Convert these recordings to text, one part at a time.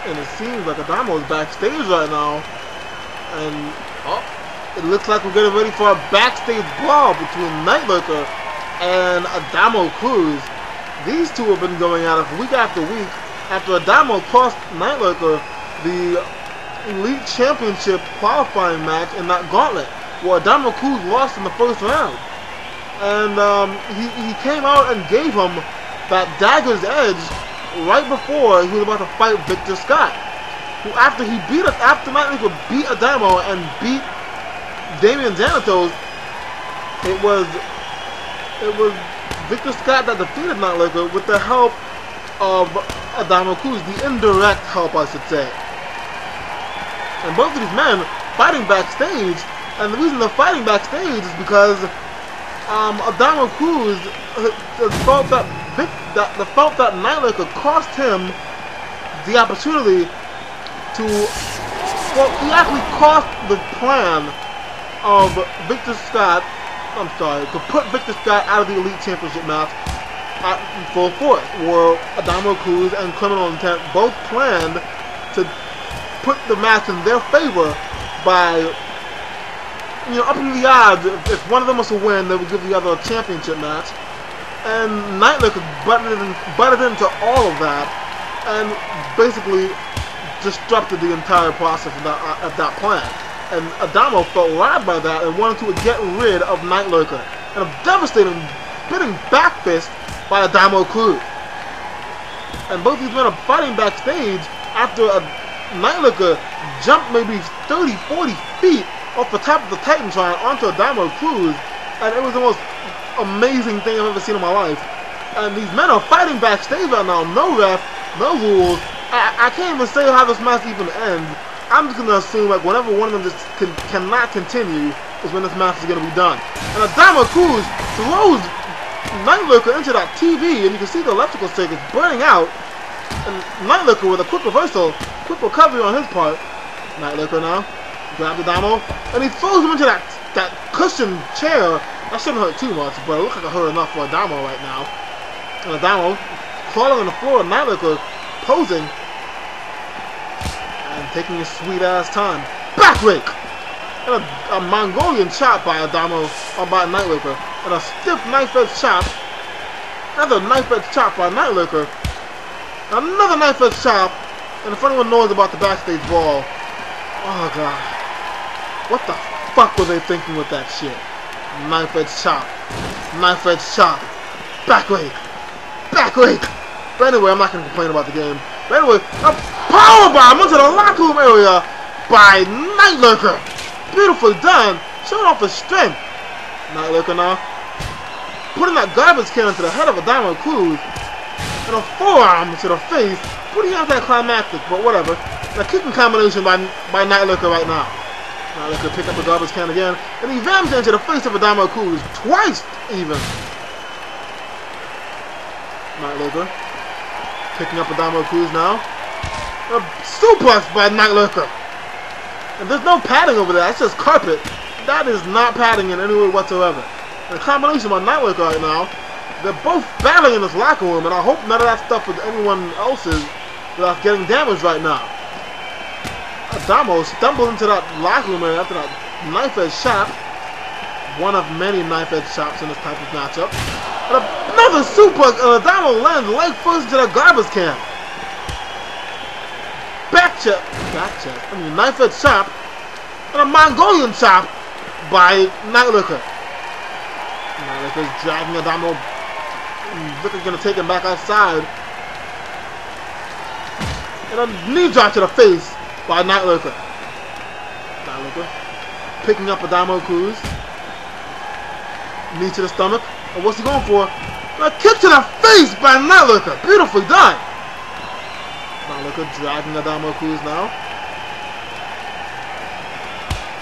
And it seems like Adamo is backstage right now. And it looks like we're getting ready for a backstage brawl between Lurker and Adamo Cruz. These two have been going at it week after week after Adamo cost Lurker the Elite Championship qualifying match in that gauntlet, where Adamo Cruz lost in the first round. And he came out and gave him that dagger's edge right before he was about to fight Victor Scott, who after Lurker beat Adamo and beat Damian Xanatos, it was Victor Scott that defeated Lurker with the help of Adamo Cruz, the indirect help, I should say. And both of these men fighting backstage, and the reason they're fighting backstage is because Adamo Cruz felt that Lurker cost him the opportunity to, well, he actually cost the plan of Victor Scott, to put Victor Scott out of the Elite Championship match at full force, where Adamo Cruz and Criminal Intent both planned to put the match in their favor by, upping the odds. If one of them was to win, they would give the other a championship match. And Lurker butted into all of that and basically disrupted the entire process of that plan. And Adamo felt robbed by that and wanted to get rid of Lurker. And a devastating spinning back fist by Adamo Cruz. And both these men are fighting backstage after Lurker jumped maybe 30, 40 feet off the top of the Titantron onto Adamo Cruz. And it was the most amazing thing I've ever seen in my life. And these men are fighting backstage right now. No ref, no rules. I can't even say how this match even ends. I'm just going to assume like whenever one of them just cannot continue is when this match is going to be done. And Adamo Cruz throws Lurker into that TV, and you can see the electrical circuits burning out. And Lurker with a quick reversal, quick recovery on his part. Lurker now grabs Adamo, and he throws him into that cushioned chair. That shouldn't hurt too much, but it looks like it hurt enough for Adamo right now. And Adamo crawling on the floor, and Lurker posing and taking his sweet ass time. Backrake! And a Mongolian chop by Adamo, or by Lurker. And a stiff knife-edge chop. Another knife-edge chop by Lurker. Another knife-edge chop. And if anyone knows about the backstage brawl, oh god, what the fuck were they thinking with that shit? Knife-edge chop. Knife-edge chop. Backrake. Backrake! But anyway, I'm not going to complain about the game. But anyway, a powerbomb into the locker room area by Lurker. Beautifully done. Showing off his strength. Lurker now putting that garbage can into the head of Adamo Cruz. And a forearm to the face. Pretty anticlimactic, but whatever. And a kicking combination by Lurker right now. Lurker pick up the garbage can again. And he rams into the face of Adamo Cruz. Twice even. Lurker picking up Adamo Cruz now. A suplex by Lurker. And there's no padding over there. That's just carpet. That is not padding in any way whatsoever. And a combination by Lurker right now. They're both battling in this locker room, and I hope none of that stuff with anyone else's without getting damaged right now. Adamo stumbled into that locker room after that knife-edge chop. One of many knife-edge chops in this type of matchup. And another suplex, and Adamo lands leg first into that garbage can. Knife-edge chop, and a Mongolian chop by Lurker. Lurker's dragging Adamo. Lurker's gonna take him back outside. And a knee drop to the face by Lurker. Lurker picking up Adamo Cruz. Knee to the stomach. And what's he going for? A kick to the face by Lurker. Beautifully done. Lurker dragging Adamo Cruz now.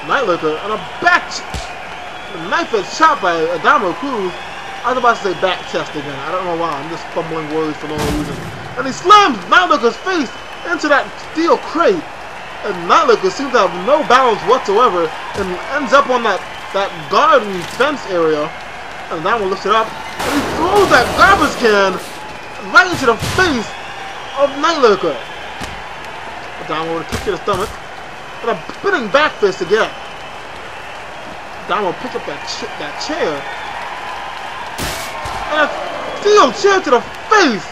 Lurker and a knife-edge chop by Adamo Cruz. I was about to say back chest again. I don't know why. I'm just fumbling words for no reason. And he slams Lurker's face into that steel crate. And Lurker seems to have no balance whatsoever and ends up on that garden fence area. And Adamo lifts it up. And he throws that garbage can right into the face of Lurker. Adamo with a kick to the stomach. And a spinning back fist again. Adamo picks up that chair. And a steel chair to the face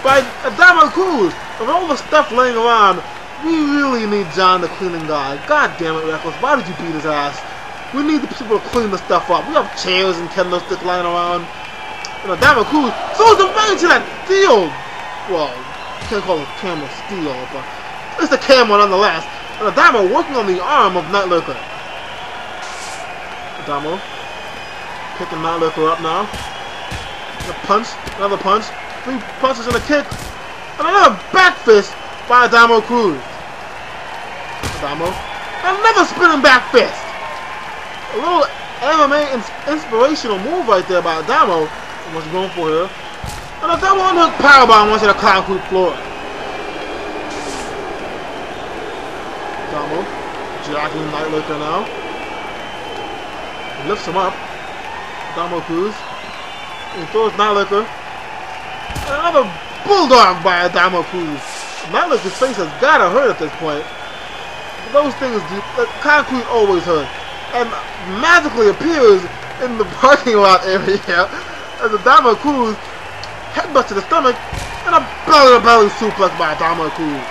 by Adamo Cruz. With all the stuff laying around, we really need John the cleaning guy. God damn it, Reckless. Why did you beat his ass? We need the people to clean the stuff up. We have chairs and candlesticks lying around. And Adamo Cruz throws him right into that steel. Well, you can't call it camera steel, but it's the camera nonetheless. And Adamo working on the arm of Night Lurker. Adamo picking Night Lurker up now. A punch, another punch, 3 punches and a kick, and another back fist by Adamo Cruz. Adamo, another spinning back fist. A little MMA inspirational move right there by Adamo. What's he going for here? And Adamo unhook powerbomb onto the concrete floor. Adamo jacking Night Lurker now. He lifts him up. Adamo Cruz. He throws Night Lurker. And another bulldog by Adamo Cruz. Night Lurker's face has gotta hurt at this point. Those things, the concrete always hurt. And magically appears in the parking lot area as Adamo Cruz headbutt to the stomach and a belly-to-belly suplex by Adamo Cruz.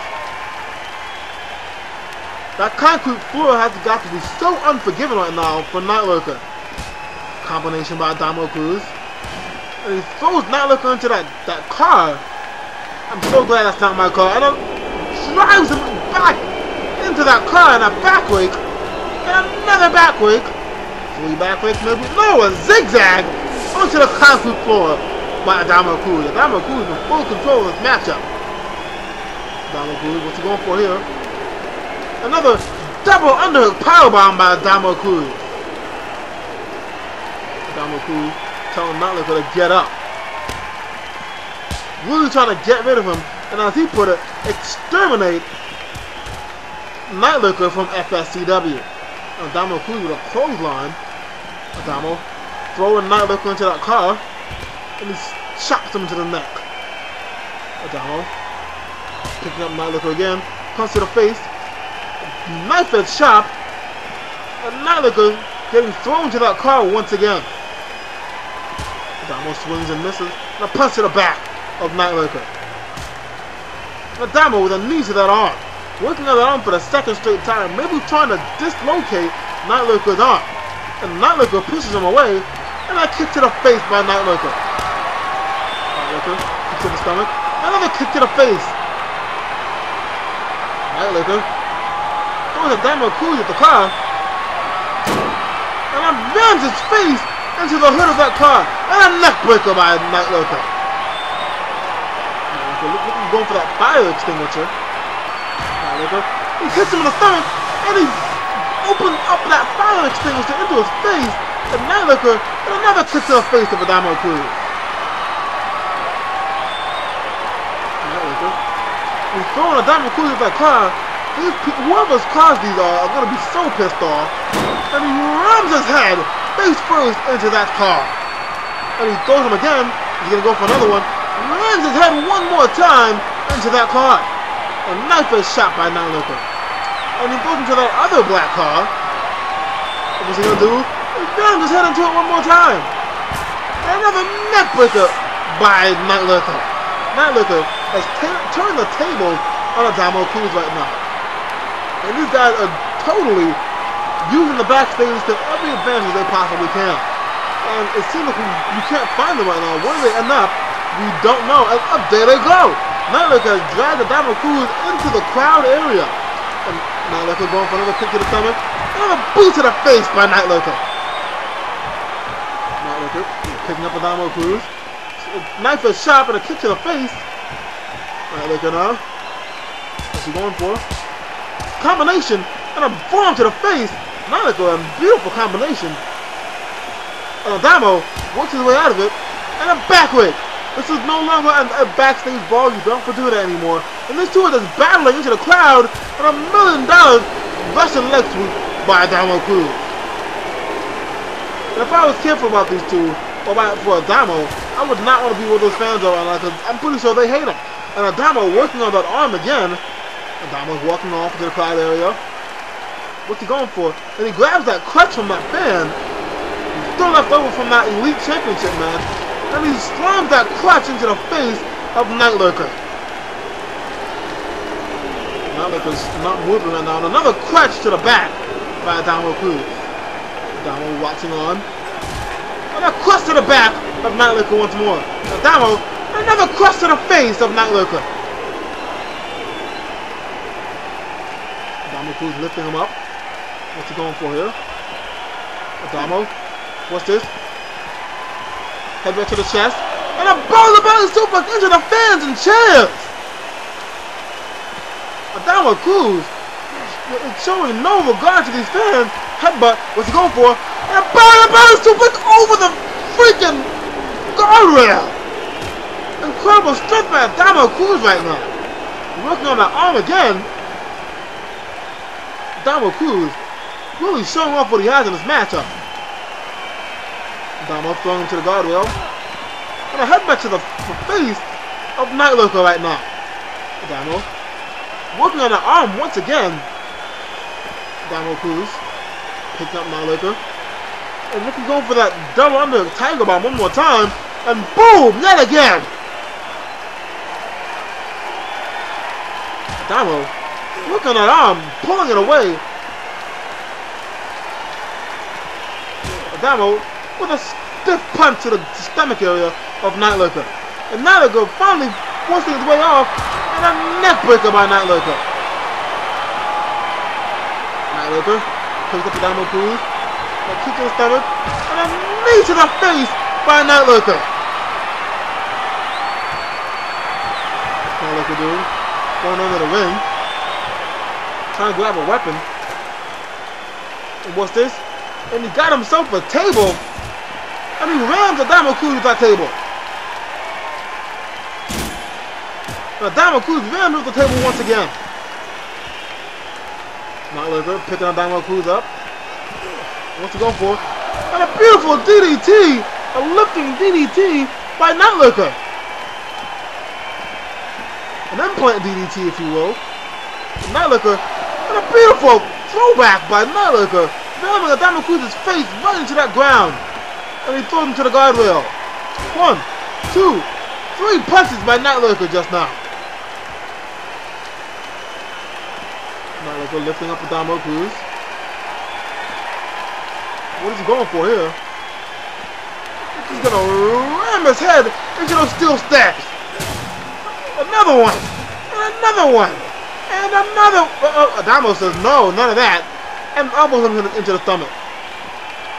That concrete floor has got to be so unforgiving right now for Night Lurker. Combination by Adamo Cruz. And he throws Night Lurker into that car. I'm so glad that's not my car. And it drives him back into that car in a back rake. And another back rake. 3 back rakes maybe. No, a zigzag onto the concrete floor by Adamo Cruz. Adamo Cruz in full control of this matchup. Adamo Cruz, what's he going for here? Another double underhook powerbomb by Adamo Cruz. Adamo Cruz telling Night Lurker to get up. Really trying to get rid of him, and as he put it, exterminate Night Lurker from FSCW. Adamo Cruz with a clothesline. Adamo throwing Night Lurker into that car, and he chops him to the neck. Adamo picking up Night Lurker again, punch to the face, knife edge chop, and Night Lurker getting thrown to that car once again. Adamo swings and misses, and a punch to the back of Night Lurker. Adamo with a knee to that arm, working on that arm for the 2nd straight time, maybe trying to dislocate Night Lurker's arm. And Night Lurker pushes him away, and a kick to the face by Night Lurker. Night Lurker, kick to the stomach, another kick to the face. Night Lurker throws Adamo Cruz at the car, and rams his face into the hood of that car, and a neck breaker by Night Lurker. Look, he's going for that fire extinguisher. Night Lurker, he hits him in the stomach, and he opens up that fire extinguisher into his face, and Night Lurker, and another kick to the face of Adamo Cruz. Night Lurker, he's throwing Adamo Cruz at that car. Whoever's cars these are going to be so pissed off, and he rams his head face first into that car. And he throws him again. He's going to go for another one. Rams his head one more time into that car. A knife is shot by Night Lurker. And he goes into that other black car. What's he going to do? He rams his head into it one more time. And another neck breaker by Night Lurker. Night Lurker has turned the tables on Adamo Cruz right now. And these guys are totally using the backstage to every advantage they possibly can. And it seems like you can't find them right now. Where they end up, we don't know. And up there they go. Night Lurker has dragged Adamo Cruz into the crowd area. And Night Lurker going for another kick to the stomach. Another boot to the face by Night Lurker. Night Lurker picking up Adamo Cruz. Knife is sharp and a kick to the face. Night Lurker now. What's he going for? Combination and a forearm to the face. Night Lurker, a beautiful combination. And Adamo works his way out of it. And a back rake. This is no longer a backstage brawl. You don't have to do that anymore. And these two are just battling into the crowd. And $1 million Russian leg sweep by Adamo Cruz. And if I was careful about these two, or for Adamo, I would not want to be where those fans are right now, because I'm pretty sure they hate him. And Adamo working on that arm again. Adamo's walking off into the crowd area. What's he going for? And he grabs that crutch from that fan. He's still left over from that Elite Championship match. And he slams that crutch into the face of Night Lurker. Night Lurker's not moving right now. And another crutch to the back by Adamo Cruz. Adamo watching on. And a crutch to the back of Night Lurker once more. Adamo, another crutch to the face of Night Lurker. Adamo Cruz lifting him up. What's he going for here? Adamo. What's this? Headbutt to the chest. And a belly suplex into the fans and chairs! Adamo Cruz is showing no regard to these fans. Headbutt. What's he going for? And a belly suplex over the freaking guardrail! Incredible strength by Adamo Cruz right now. Working on that arm again. Adamo Cruz really showing off what he has in this matchup. Adamo throwing him to the guardrail. And a headbutt to the face of Night Lurker right now. Adamo working on the arm once again. Adamo Cruz picking up Night Lurker. And looking going for that double under Tiger Bomb one more time. And boom! Yet again! Adamo working on that arm, pulling it away. Adamo with a stiff punch to the stomach area of Night Lurker. And Night Lurker finally forcing his way off, and a neck breaker by Night Lurker. Night Lurker picks up Adamo Cruz, a kick to the stomach, and a knee to the face by Night Lurker. What's Night Lurker doing? Going under the ring, trying to grab a weapon. And what's this? And he got himself a table, and he rams Adamo Cruz with that table. And Adamo Cruz rams with the table once again. Night Lurker picking Adamo Cruz up. What's he going for? And a beautiful DDT, a lifting DDT by Night Lurker. An implant DDT, if you will. Night Lurker, and a beautiful throwback by Night Lurker. Ramming Adamo Cruz's face right into that ground. And he throws him to the guardrail. 1, 2, 3 punches by Night Lurker just now. Night Lurker lifting up Adamo Cruz. What is he going for here? He's gonna ram his head into those steel steps. Another one. And another one. And another. Adamo says no, none of that. And elbows him into the stomach.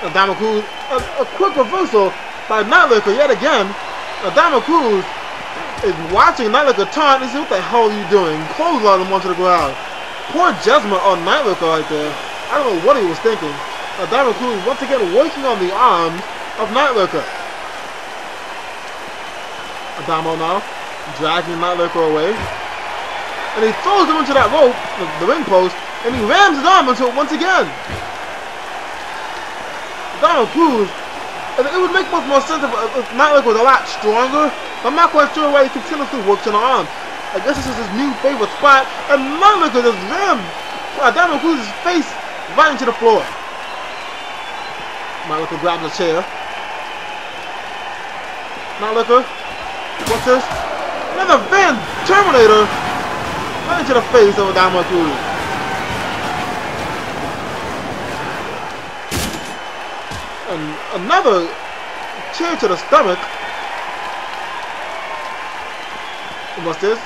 Adamo Cruz, a quick reversal by Night Lurker yet again. Adamo Cruz is watching Night Lurker taunt and says, what the hell are you doing? Clothesline him onto the ground. Poor judgment on Night Lurker right there. I don't know what he was thinking. Adamo Cruz once again working on the arms of Night Lurker. Adamo now dragging Night Lurker away. And he throws him into that rope, the ring post, and he rams his arm into it once again. Adamo Cruz, it would make much more sense if Night Lurker was a lot stronger. I'm not quite sure why he continuously works on the arm. I guess this is his new favorite spot, and Night Lurker just rammed Adamo Cruz's face right into the floor. Night Lurker grabs a chair. Night Lurker, what's this? Another Van Terminator right into the face of Adamo Cruz. And another chair to the stomach. And what's this?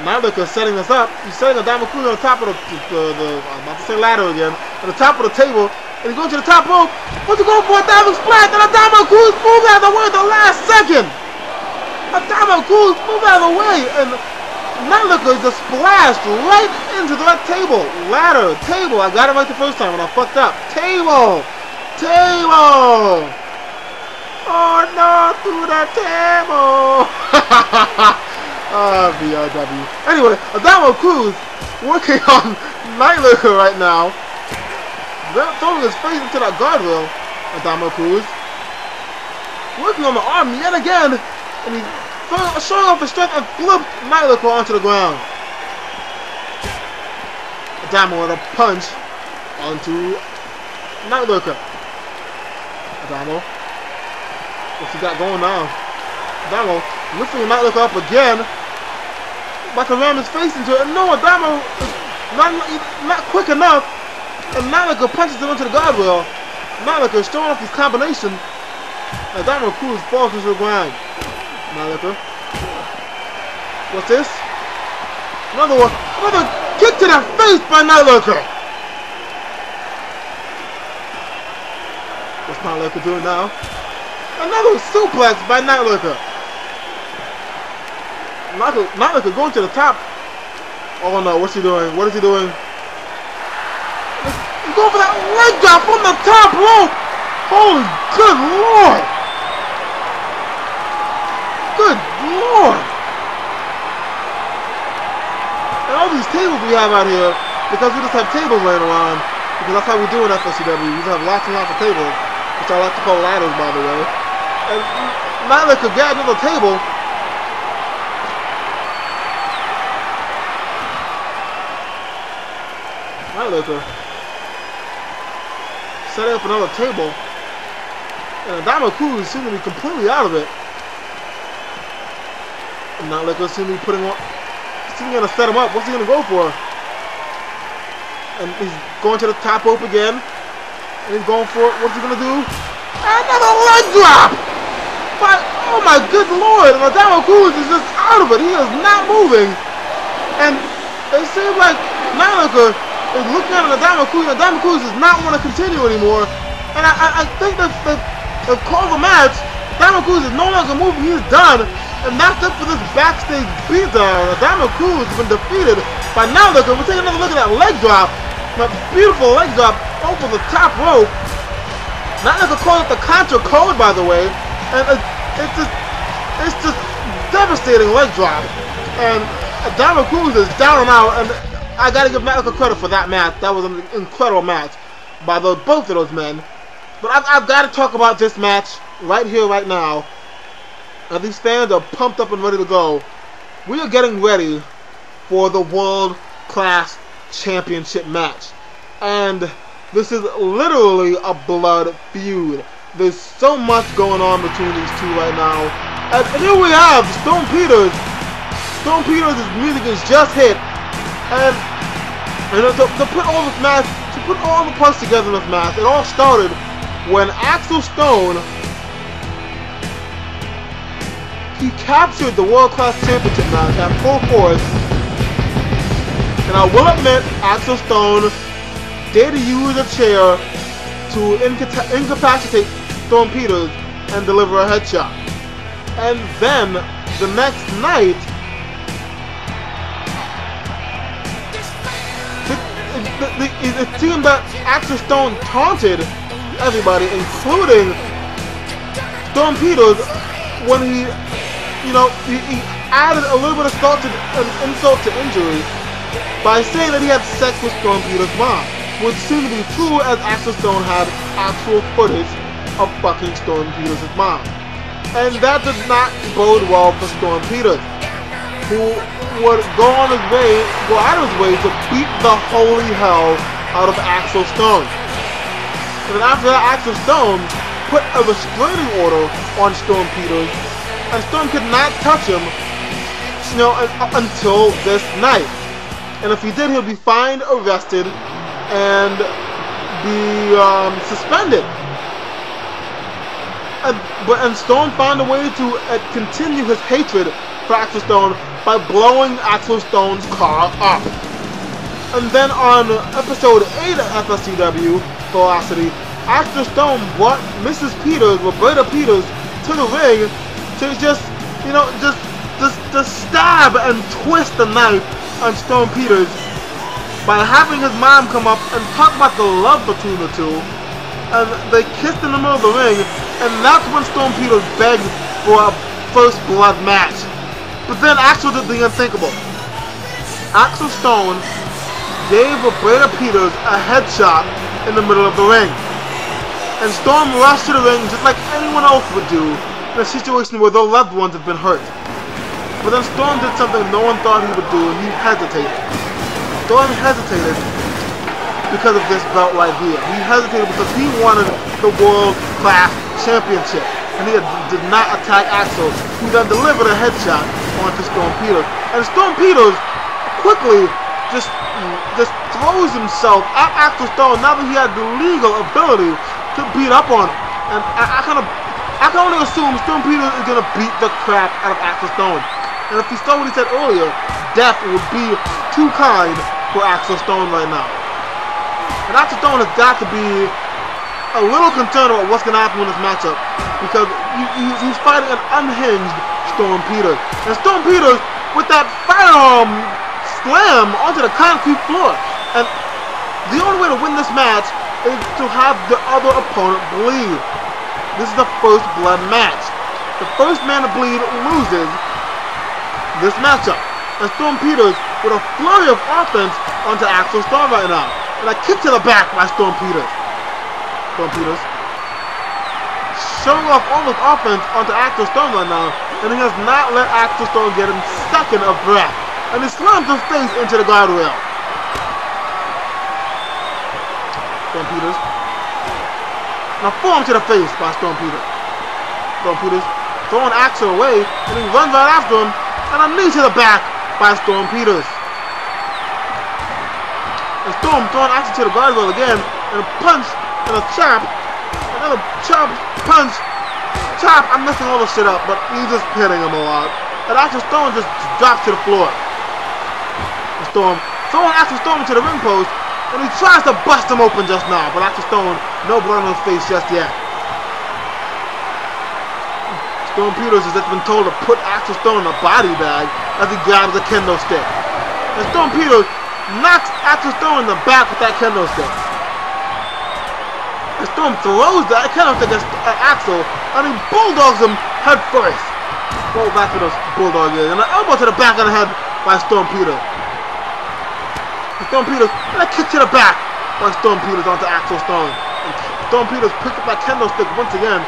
Night Lurker setting this up. He's setting Adamo Cruz on the top of I'm about to say ladder again, on the top of the table. And he's going to the top rope. What's he going for? A diving splash. And Adamo Cruz moves out of the way at the last second. Adamo Cruz moves out of the way. And Night Lurker just splashed right into that table. Ladder, table. I got it right the first time when I fucked up. Table. Table. Oh no, through the table. BRW. Anyway, Adamo Cruz working on Night Lurker right now. Throwing his face into that guardrail. Adamo Cruz working on the arm yet again, and he's showing off his strength and flipped Night Lurker onto the ground. Adamo with a punch onto Lurker. Adamo. What's he got going now? Adamo lifting Lurker up again. About to ram his face into it. And no, Adamo is not quick enough. And Lurker punches him into the guardrail. Lurker is showing off his combination. Adamo Cruz falls into the ground. Lurker. What's this? Another one. Another kick to the face by Lurker. What's Lurker doing now? Another suplex by Lurker. Lurker going to the top. Oh no, what's he doing? What is he doing? He's going for that leg drop from the top rope! Holy good lord! Good lord! And all these tables we have out here, because we just have tables laying around, because that's how we do in FSCW. We just have lots and lots of tables, which I like to call ladders, by the way. And Lurker grabbed another table. Lurker setting up another table, and Adamo Cruz seems to be completely out of it. And Lurker seems to be putting on. He's going to set him up. What's he going to go for? And he's going to the top rope again. And he's going for it. What's he going to do? Another leg drop! But, oh my good lord! And Adamo Cruz is just out of it. He is not moving. And it seems like Lurker is looking at Adamo Cruz. Adamo Cruz does not want to continue anymore. And I think that they've called the match. Adamo Cruz is no longer moving. He's done. And that's it for this backstage beatdown. Adamo Cruz has been defeated by Lurker. We'll take another look at that leg drop. That beautiful leg drop over the top rope. Lurker called it the Contra Code, by the way. And it's just devastating leg drop. And Adamo Cruz is down and out. And I gotta give Lurker credit for that match. That was an incredible match by both of those men. But I've got to talk about this match right here, right now. And these fans are pumped up and ready to go. We are getting ready for the World Class Championship match. And this is literally a blood feud. There's so much going on between these two right now. And here we have Stone Peters. Stone Peters' music is just hit. And to put all this match, to put all the parts together in this match, it all started when Axel Stone, he captured the World Class Championship match at full force. And I will admit, Axel Stone did use a chair to incapacitate Stone Peters and deliver a headshot. And then, the next night, it seemed that Axel Stone taunted everybody, including Stone Peters, when he added a little bit of insult to injury by saying that he had sex with Stone Peters' mom, which seemed to be true, as Axel Stone had actual footage of fucking Stone Peters' mom. And that did not bode well for Stone Peters, who would go out of his way to beat the holy hell out of Axel Stone. And then after that, Axel Stone put a restraining order on Stone Peters, and Stone could not touch him, until this night. And if he did, he'll be fined, arrested, and be suspended. And Stone found a way to continue his hatred for Axel Stone by blowing Axel Stone's car up. And then on episode 8 of FSCW Velocity, Axel Stone brought Mrs. Peters, Roberta Peters, to the ring to just stab and twist the knife on Stone Peters by having his mom come up and talk about the love between the two. And they kissed in the middle of the ring, and that's when Stone Peters begged for a first blood match. But then Axel did the unthinkable. Axel Stone gave Roberta Peters a headshot in the middle of the ring. And Stone rushed to the ring just like anyone else would do in a situation where their loved ones have been hurt. But then Stone did something no one thought he would do, and he hesitated. Stone hesitated because of this belt right here. He hesitated because he wanted the World Class Championship. And he did not attack Axel, who then delivered a headshot onto Storm Peters. And Storm Peters quickly just throws himself at Axel Stone now that he had the legal ability to beat up on him. And I can only assume Storm Peters is going to beat the crap out of Axel Stone. And if you saw what he said earlier, death would be too kind for Axel Stone right now. And Axel Stone has got to be a little concerned about what's going to happen in this matchup, because he's fighting an unhinged Storm Peters. And Storm Peters with that firearm slam onto the concrete floor. And the only way to win this match is to have the other opponent bleed. This is the first blood match. The first man to bleed loses this matchup. And Storm Peters with a flurry of offense onto Axel Stone right now. And a kick to the back by Storm Peters. Storm Peters showing off all this offense onto Axel Stone right now, and he has not let Axel Stone get a second of breath. And he slams his face into the guardrail. Storm Peters. Now form to the face by Storm Peters. Storm Peters throwing Axel away, and he runs right after him, and a knee to the back by Storm Peters. And Storm throwing Axel to the guardrail again, and a punch, and a chop, another chop, punch, chop. I'm messing all this shit up, but he's just hitting him a lot. And Axel Stone just drops to the floor. And Storm throwing Axel Stone into the ring post, and he tries to bust him open just now, but Axel Stone, no blood on his face just yet. Storm Peters has just been told to put Axel Stone in a body bag as he grabs a kendo stick. And Storm Peters knocks Axel Stone in the back with that kendo stick. And Storm throws that kendo stick at Axel, and he bulldogs him head first. Well, that's what a bulldog is. And an elbow to the back of the head by Storm Peters. And Storm Peters, and a kick to the back by Storm Peters onto Axel Stone. And Storm Peters picks up that kendo stick once again.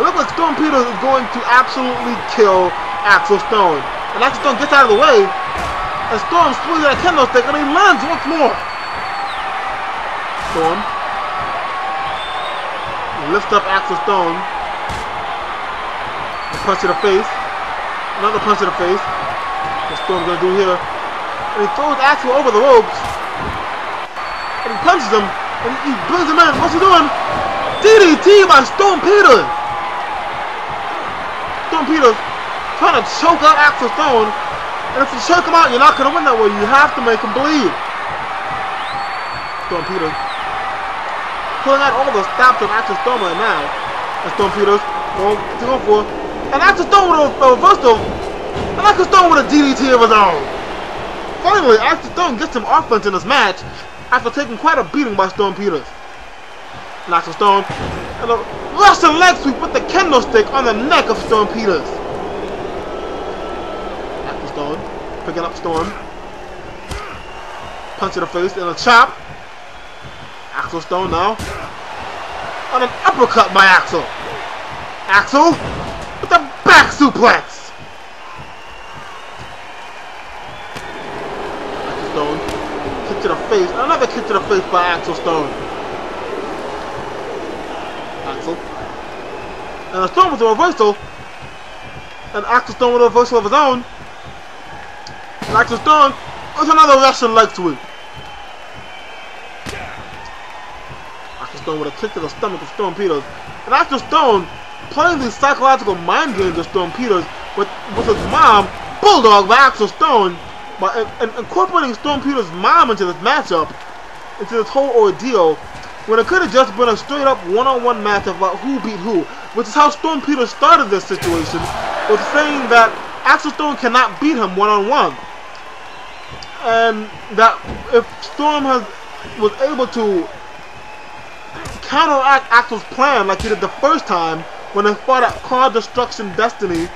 It looks like Storm Peters is going to absolutely kill Axel Stone. And Axel Stone gets out of the way, and Storm swings at a kendo stick, and he lands once more. Storm lifts up Axel Stone. A punch to the face. Another punch to the face. What Storm's gonna do here? And he throws Axel over the ropes. And he punches him. And he brings him in. What's he doing? DDT by Storm Peters. Storm Peters trying to choke out Axel Stone. And if you choke him out, you're not gonna win that way. You have to make him bleed. Storm Peters pulling out all the stops of Axel Stone right now. And Storm Peters going to go for. And Axel Stone with a reversal. And Axel Stone with a DDT of his own. Finally, Axel Stone gets some offense in this match after taking quite a beating by Storm Peters. And Axel Stone and a Russian leg sweep with the kendo stick on the neck of Storm Peters. Axel Stone picking up Storm. Punch to the face and a chop. Axel Stone now on an uppercut by Axel. Axel with a back suplex. Axel Stone kick to the face. Another kick to the face by Axel Stone. Axel and a Stone with a reversal. And Axel Stone with a reversal of his own. And Axel Stone with another Russian leg sweep. Stone with a kick to the stomach of Storm Peters. And Axel Stone playing these psychological mind games of Storm Peters with his mom, bulldog by Axel Stone, by incorporating Storm Peters' mom into this matchup, into this whole ordeal, when it could have just been a straight up one-on-one match about who beat who, which is how Storm Peters started this situation, with saying that Axel Stone cannot beat him one-on-one. And that if Storm was able to counteract Axel's plan like he did the first time when they fought at Card Destruction Destiny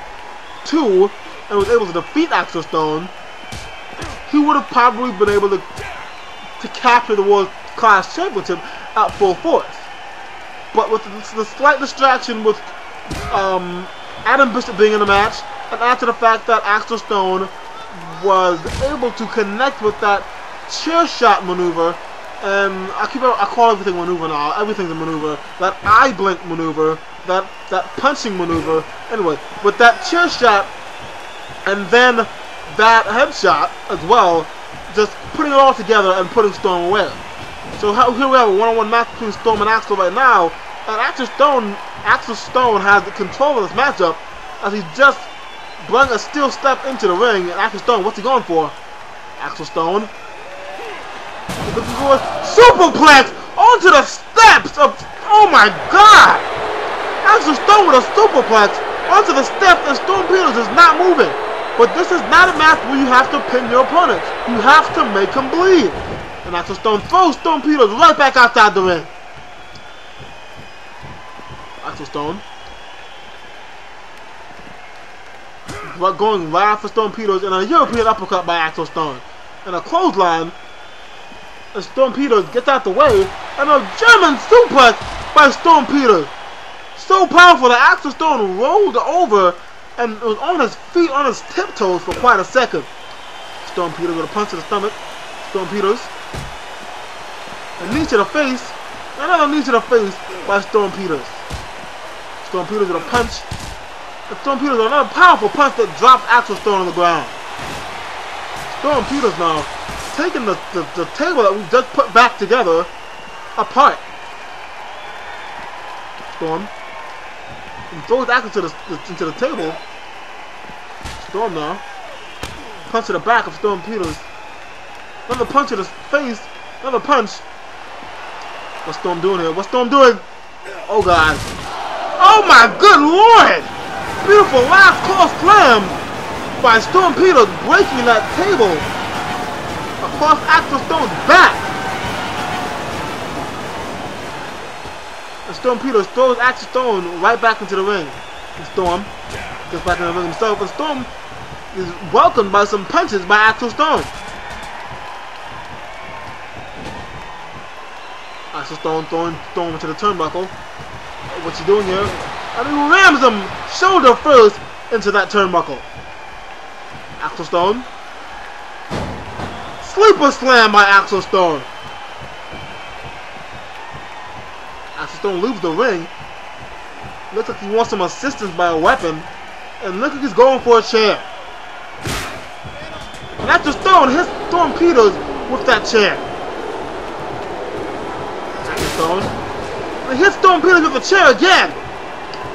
2 and was able to defeat Axel Stone, he would have probably been able to capture the World Class Championship at full force. But with the slight distraction with Adam Bishop being in the match, and after the fact that Axel Stone was able to connect with that chair shot maneuver And I call everything maneuver now. Everything's a maneuver. That eye blink maneuver, that punching maneuver. Anyway, with that chair shot and then that headshot as well, just putting it all together and putting Storm away. So here we have a one-on-one match between Storm and Axel right now, and Axel Stone has the control of this matchup as he just brought a steel step into the ring. And Axel Stone, what's he going for? Axel Stone looking for a superplex onto the steps of, oh my god! Axel Stone with a superplex onto the steps, and Storm Peters is not moving. But this is not a match where you have to pin your opponent. You have to make him bleed. And Axel Stone throws Storm Peters right back outside the ring. Axel Stone going right after Storm Peters, and a European uppercut by Axel Stone. And a clothesline. And Storm Peters gets out the way, and a German suplex by Storm Peters. So powerful that Axel Stone rolled over and was on his feet, on his tiptoes for quite a second. Storm Peters with a punch to the stomach. Storm Peters. A knee to the face. Another knee to the face by Storm Peters. Storm Peters with a punch. And Storm Peters with another powerful punch that drops Axel Stone on the ground. Storm Peters now taking the table that we just put back together apart. Storm. And throws Axel into the table. Storm now. Punch to the back of Storm Peters. Another punch to the face. Another punch. What's Storm doing here? What's Storm doing? Oh god. Oh my good lord! Beautiful last call slam by Storm Peters, breaking that table across Axel Stone's back. And Storm Peters throws Axel Stone right back into the ring. And Storm gets back in the ring himself, and Storm is welcomed by some punches by Axel Stone. Axel Stone throwing Storm into the turnbuckle. What's he doing here? And he rams him shoulder first into that turnbuckle. Axel Stone. Sleeper slam by Axel Stone. Axel Stone leaves the ring. Looks like he wants some assistance by a weapon. And look like he's going for a chair. And Axel Stone hits Storm Peters with that chair. Axel Stone. And he hits Storm Peters with the chair again.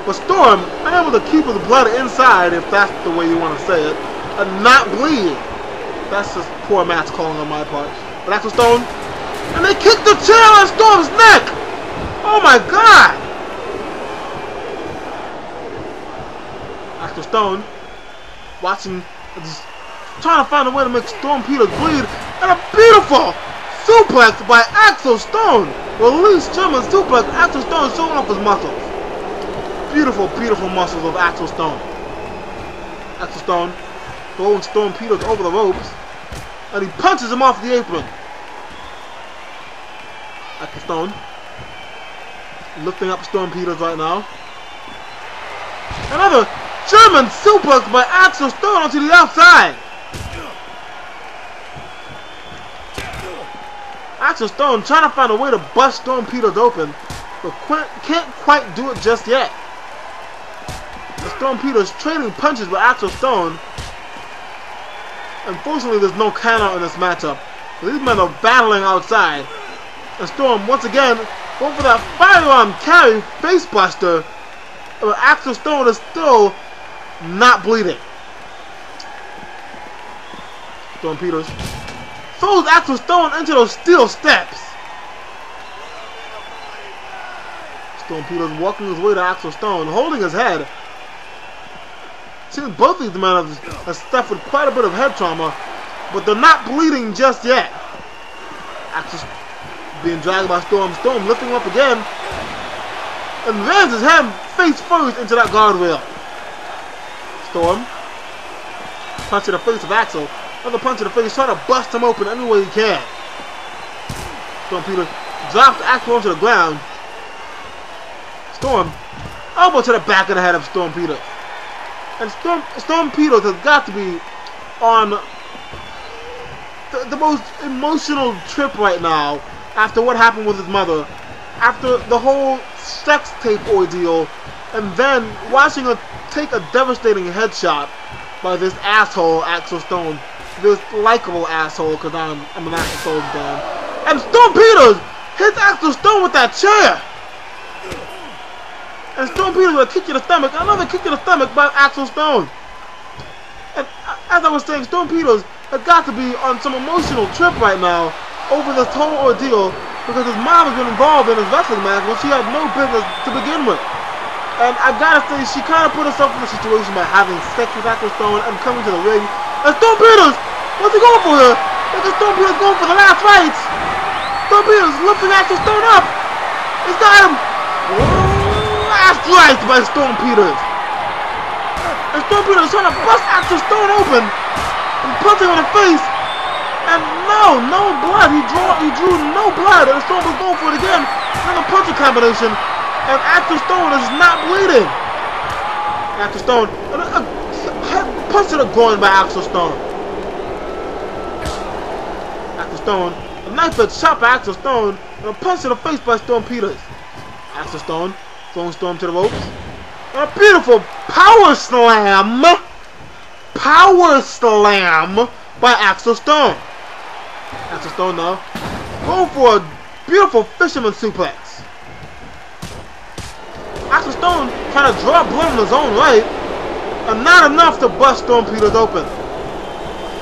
But Storm unable to keep his blood inside, if that's the way you want to say it, and not bleed. That's just poor match calling on my part. But Axel Stone, and they kick the chair on Storm's neck! Oh my god! Axel Stone, watching, just trying to find a way to make Storm Peters bleed, and a beautiful suplex by Axel Stone! Release German suplex, Axel Stone showing off his muscles. Beautiful, beautiful muscles of Axel Stone. Axel Stone throwing Storm Peters over the ropes, and he punches him off the apron. Axel Stone lifting up Storm Peters right now. Another German suplex by Axel Stone onto the outside. Axel Stone trying to find a way to bust Storm Peters open, but can't quite do it just yet. The Storm Peters trading punches with Axel Stone. Unfortunately, there's no count out in this matchup. These men are battling outside. And Storm, once again, going for that firearm carry facebuster. But Axel Stone is still not bleeding. Storm Peters throws Axel Stone into those steel steps. Storm Peters walking his way to Axel Stone, holding his head. Seems both these men have suffered quite a bit of head trauma, but they're not bleeding just yet. Axel being dragged by Storm. Storm lifting him up again, and rams his head face first into that guardrail. Storm punch to the face of Axel. Another punch to the face, trying to bust him open any way he can. Storm Peters drops Axel onto the ground. Storm elbow to the back of the head of Storm Peters. And Storm Peters has got to be on the most emotional trip right now after what happened with his mother, after the whole sex tape ordeal, and then watching her take a devastating headshot by this asshole Axel Stone, this likable asshole, because I'm an Axel Stone fan, and Stone Peters hits Axel Stone with that chair, and Stone Peters with a kick to the stomach, another kick to the stomach by Axel Stone. And as I was saying, Stone Peters has got to be on some emotional trip right now over this whole ordeal, because his mom has been involved in his wrestling match when she had no business to begin with. And I gotta say, she kind of put herself in a situation by having sex with Axel Stone and coming to the ring. And Stone Peters, what's he going for here? Because Stone Peters going for the last fight. Stone Peters lifting Axel Stone up. He's got him. Last right by Stone Peters. And Stone Peters is trying to bust Axel Stone open and punch him in the face. And no blood. He drew no blood. And Stone was going for it again. Another punching combination. And Axel Stone is not bleeding. Axel Stone, a punch to the groin by Axel Stone. Axel Stone, a knife edge shot by Axel Stone, and a punch to the face by Stone Peters. Axel Stone throwing Stone to the ropes. And a beautiful power slam by Axel Stone. Axel Stone now going for a beautiful fisherman suplex. Axel Stone trying to draw blood in his own right, and not enough to bust Stone Peters open.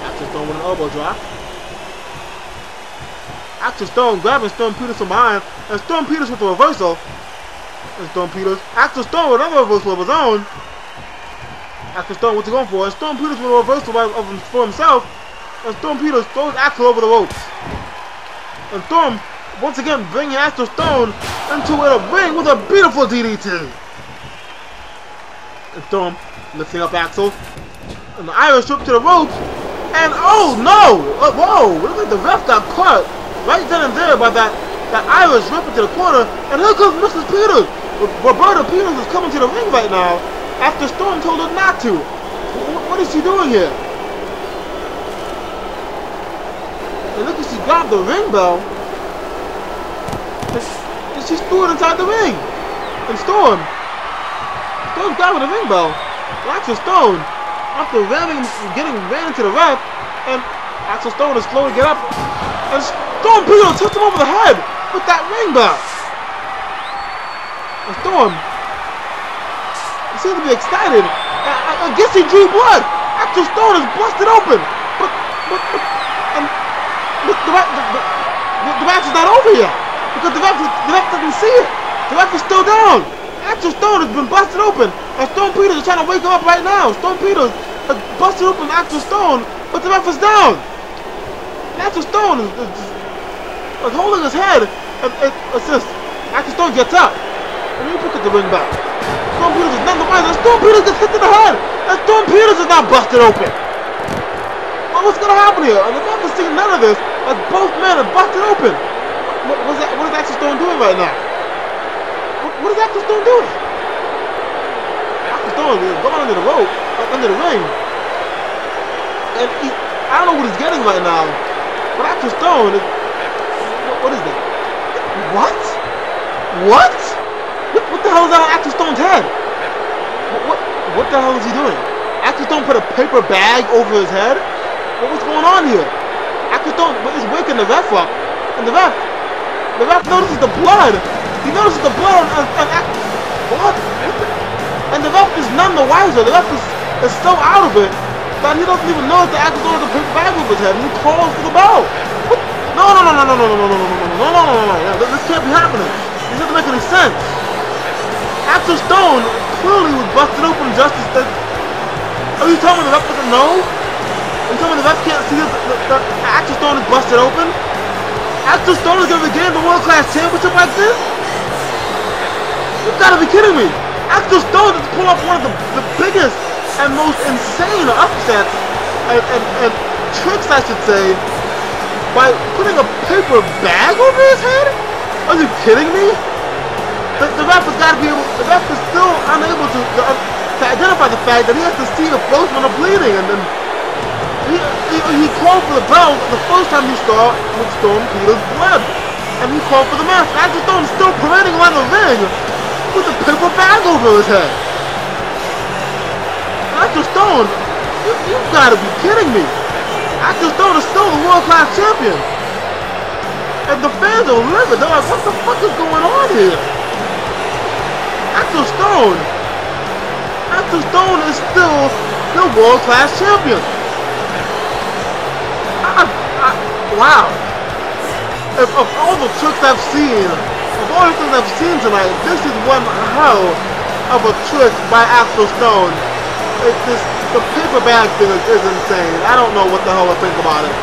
Axel Stone with an elbow drop. Axel Stone grabbing Stone Peters from behind, and Stone Peters with a reversal. And Stone Peters, Axel Stone with another reversal of his own. Axel Stone, what's he going for? And Stone Peters with a reversal for himself, and Stone Peters throws Axel over the ropes. And Storm once again bringing Axel Stone into a ring with a beautiful DDT. And Storm lifting up Axel. And the Irish whip to the ropes. And oh no! Whoa! It looks like the ref got caught right then and there by that Irish whip into the corner. And here comes Mrs. Peters. Roberta Peters is coming to the ring right now after Storm told her not to. What is she doing here? And look, she grabbed the ring bell. And she threw it inside the ring. And Storm's grabbing the ring bell. Axel Stone, after getting ran into the ref, and Axel Stone is slow to get up. And Stone Peters hits him over the head with that ring bell. And Storm seems to be excited. I guess he drew blood. Axel Stone is busted open. But the match is not over yet. Because the ref doesn't see it. The ref is still down. Axel Stone has been busted open. And Stone Peters is trying to wake him up right now. Stone Peters has busted open Axel Stone, but the ref is down. And Axel Stone is holding his head. And assists. Axel Stone gets up. And he picks up the ring back. Stone Peters is none the wiser. Stone Peters gets hit to the head. And Stone Peters is not busted open. Well, what's going to happen here? And the ref has seen none of this. As both men are busted open. What is Axel Stone doing right now? What is Axel Stone doing? Axel Stone is going under the rope, under the ring. And I don't know what he's getting right now. But Axel Stone is... What is that? What? What? What the hell is that on Axel Stone's head? What the hell is he doing? Axel Stone put a paper bag over his head? What's going on here? Axel Stone is waking the ref up. And the ref notices the blood. He notices the blood on Axel. What? And the ref is none the wiser. The ref is so out of it that he doesn't even notice that Axel Stone has a paper bag over his head. And he calls for the bell. What? No. This can't be happening. This doesn't make any sense. Axel Stone clearly was busted open just as... Are you telling me the ref doesn't know? Are you telling me the ref can't see that Axel Stone is busted open? Axel Stone is going to regain the World Class Championship like this? You've got to be kidding me. Axel Stone just pulled off one of the biggest and most insane upsets and tricks, I should say, by putting a paper bag over his head? Are you kidding me? The ref has got to be able... The ref is still unable to identify the fact that he has to see the boatman are bleeding, and then he called for the bell the first time he saw with Stone Peters' blood. and he called for the match. Axel Stone is still parading around the ring with a paper bag over his head. Axel Stone, you've got to be kidding me. Axel Stone is still the world-class champion. And the fans are livid. They're like, what the fuck is going on here? Axel Stone is still the world-class champion. Wow. Of all the tricks I've seen, of all the things I've seen tonight, this is one hell of a trick by Axel Stone. It's just, the paper bag thing is insane. I don't know what the hell to think about it.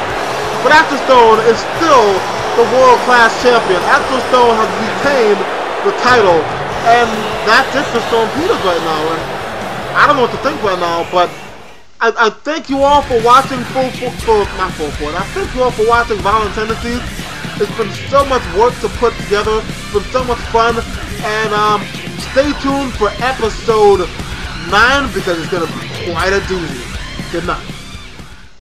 But Axel Stone is still the world-class champion. Axel Stone has retained the title, and that's it for Stone Peters right now. And I don't know what to think right now, but I thank you all for watching I thank you all for watching Violent Tendencies. It's been so much work to put together. It's been so much fun. And stay tuned for episode 9 because it's going to be quite a doozy. Good night.